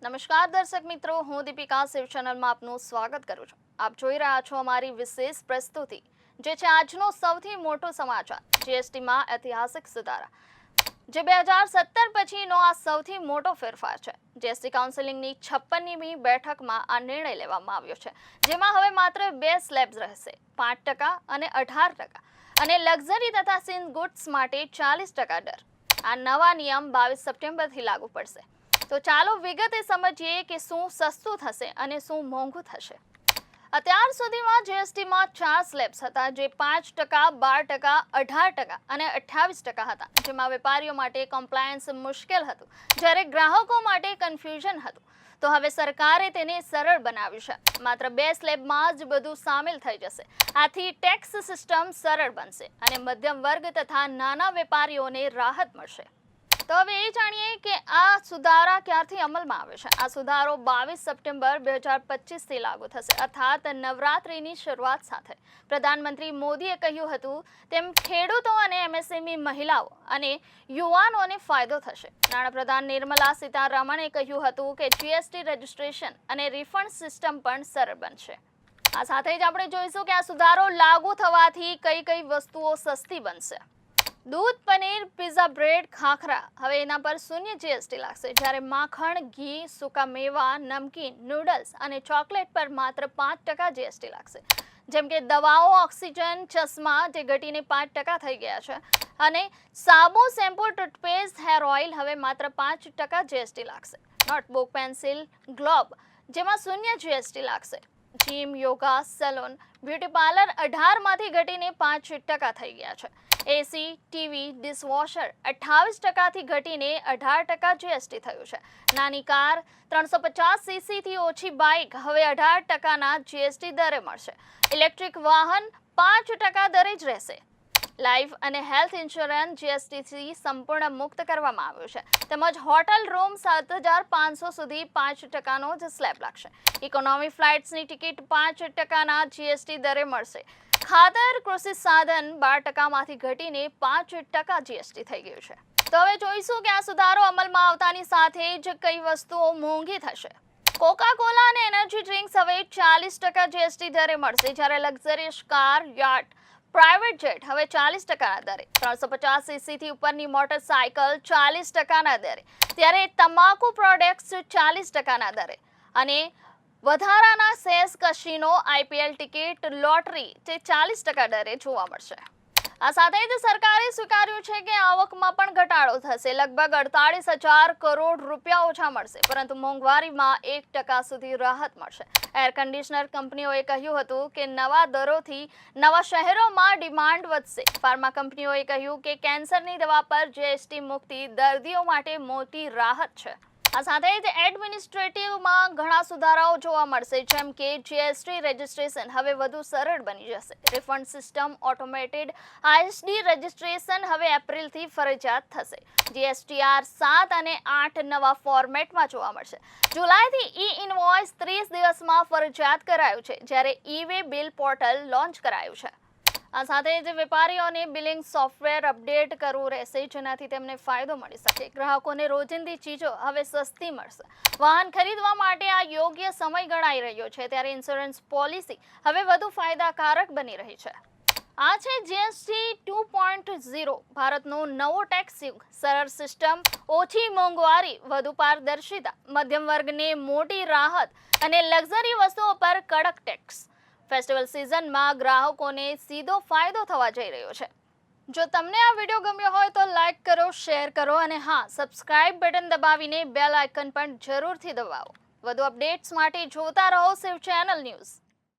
નમસ્કાર દર્શક મિત્રો, હું દીપિકા શિવ ચેનલમાં આપનું સ્વાગત કરું છું. આપ જોઈ રહ્યા છો અમારી વિશેષ પ્રસ્તુતિ, જે છે આજનો સૌથી મોટો સમાચાર જીએસટીમાં ઐતિહાસિક સુધારા. જે 2017 પછીનો આ સૌથી મોટો ફેરફાર છે. જીએસટી કાઉન્સિલની 56મી બેઠકમાં આ નિર્ણય લેવામાં આવ્યો છે, જેમાં હવે માત્ર 2 સ્લેબ્સ રહેશે, 5% અને 18%, અને લક્ઝરી તથા સિન ગુડ્સ માટે 40% દર. આ નવા નિયમ 22 સપ્ટેમ્બરથી લાગુ પડશે. તો ચાલો વિગતે સમજીએ કે શું સસ્તું થશે અને શું મોંઘું થશે. અત્યાર સુધીમાં જીએસટીમાં 4 સ્લેબ્સ હતા, જે 5%, 12%, 18% અને 28% હતા, જેમાં વેપારીઓ માટે કમ્પ્લાયન્સ મુશ્કેલ હતું, જ્યારે ગ્રાહકો માટે કન્ફ્યુઝન હતું. તો હવે સરકારે તેને સરળ બનાવ્યું છે. માત્ર 2 સ્લેબમાં જ બધું સામેલ થઈ જશે. આથી ટેક્સ સિસ્ટમ સરળ બનશે અને મધ્યમ વર્ગ તથા નાના વેપારીઓને રાહત મળશે. તો હવે એ જાણીએ કે આ સુધારા ક્યારથી અમલમાં આવે છે. આ સુધારો 22 સપ્ટેમ્બર 2025થી લાગુ થશે, અર્થાત નવરાત્રિની શરૂઆત સાથે. પ્રધાનમંત્રી મોદીએ કહ્યું હતું તેમ ખેડૂતો અને એમએસએમઈ મહિલાઓ અને યુવાનોને ફાયદો થશે. નાણાપ્રધાન નિર્મલા સીતારમણે કહ્યું હતું કે જીએસટી રજિસ્ટ્રેશન અને રિફંડ સિસ્ટમ પણ સરળ બનશે. આ સાથે જ આપણે જોઈશું કે આ સુધારો લાગુ થવાથી કઈ કઈ વસ્તુઓ સસ્તી બનશે. દૂધ, પનીર, પિઝા, બ્રેડ, ખાખરા હવે એના પર 0 જીએસટી લાગશે, જ્યારે માખણ, ઘી, સૂકા મેવા, નમકીન, નૂડલ્સ અને ચોકલેટ પર માત્ર 5% જીએસટી લાગશે. જેમ કે દવાઓ, ઓક્સિજન, ચશ્મા જે ઘટીને 5% થઈ ગયા છે, અને સાબુ, શેમ્પૂ, ટૂથપેસ્ટ, હેર ઓઇલ હવે માત્ર 5% જીએસટી લાગશે. નોટબુક, પેન્સિલ, ગ્લોબ જેમાં 0 જીએસટી લાગશે. Gym, yoga, salon, beauty parlour 18માંથી ઘટીને 5% થઈ ગયા છે. એસી, ટીવી, ડિશવોશર 28%થી ઘટીને 18% જીએસટી થયું છે. નાની કાર, 350cc થી ઓછી બાઇક હવે 18%ના જીએસટી દરે મળશે. ઇલેક્ટ્રિક વાહન 5% દરે જ રહેશે. લાઈફ અને હેલ્થ ઇન્સ્યોરન્સ જીએસટીથી સંપૂર્ણ મુક્ત કરવામાં આવ્યું છે. તેમજ હોટલ રૂમ 7,500 સુધી 5%નો જ સ્લેબ લાગશે. ઇકોનોમી ફ્લાઇટ્સની ટિકિટ 5%ના જીએસટી દરે મળશે. ખાતર, કૃષિ સાધન 12%માંથી ઘટીને 5% જીએસટી થઈ ગયું છે. તો હવે જોઈશું કે આ સુધારો અમલમાં આવતાની સાથે જ કઈ વસ્તુઓ મોંઘી થશે. કોકા-કોલા અને એનર્જી ડ્રિંક્સ હવે 40% જીએસટી દરે મળશે, જ્યારે luxuries car, yacht, private jet હવે 40%ના દરે. 350cc થી ઉપરની મોટરસાયકલ 40%ના દરે, ત્યારે તમાકુ પ્રોડક્ટ્સ 40%ના દરે, અને વધારાના cess, casino, IPL ticket, lottery જે 40% દરે જોવા મળશે. આ સાથે જ સરકારે સ્વીકાર્યું છે કે આવકમાં પણ ઘટાડો થશે. લગભગ 48,000 કરોડ રૂપિયા ઓછા મળશે, પરંતુ મોંઘવારીમાં 1% સુધી રાહત મળશે. એર કન્ડિશનર કંપનીઓએ કહ્યું હતું કે નવા દરોથી નવા શહેરોમાં ડિમાન્ડ વધશે. ફાર્મા કંપનીઓએ કહ્યું કે કેન્સરની દવા પર જીએસટી મુક્તિ દર્દીઓ માટે મોટી રાહત છે. આ સાથે જ એડમિનિસ્ટ્રેટિવમાં ઘણા સુધારાઓ જોવા મળશે, જેમ કે જીએસટી રજિસ્ટ્રેશન હવે વધુ સરળ બની જશે. Refund system automated ISD registration હવે એપ્રિલથી ફરજિયાત થશે. જીએસટીઆર 7 અને 8 નવા ફોર્મેટમાં જોવા મળશે. જુલાઈથી ઈ-ઇનવોઇસ 30 દિવસમાં ફરજિયાત કરાયું છે, જ્યારે ઈ-વે બિલ પોર્ટલ લોન્ચ કરાયું છે. આ સાથે જ વેપારીઓને બિલિંગ સોફ્ટવેર અપડેટ કરવું રહેશે, જેનાથી તેમને ફાયદો મળી શકે. ગ્રાહકોને રોજિંદી ચીજો હવે સસ્તી મળશે. વાહન ખરીદવા માટે આ યોગ્ય સમય ગણાઈ રહ્યો છે, ત્યારે ઇન્સ્યોરન્સ પોલિસી હવે વધુ ફાયદાકારક બની રહી છે. આ છે જીએસટી 2.0, ભારતનો નવો ટેક્સ યુગ. સરળ સિસ્ટમ, ઓછી મોંઘવારી, વધુ પારદર્શિતા, મધ્યમ વર્ગને મોટી રાહત અને લક્ઝરી વસ્તુઓ પર કડક ટેક્સ. ફેસ્ટિવલ સિઝનમાં ગ્રાહકોને સીધો ફાયદો થવા જઈ રહ્યો છે. જો તમને આ વિડીયો ગમ્યો હોય તો લાઈક કરો, શેર કરો, અને હા, સબસ્ક્રાઇબ બટન દબાવીને બેલ આઇકન પણ જરૂરથી દબાવો. વધુ અપડેટ્સ માટે જોતા રહો શિવ ચેનલ ન્યૂઝ.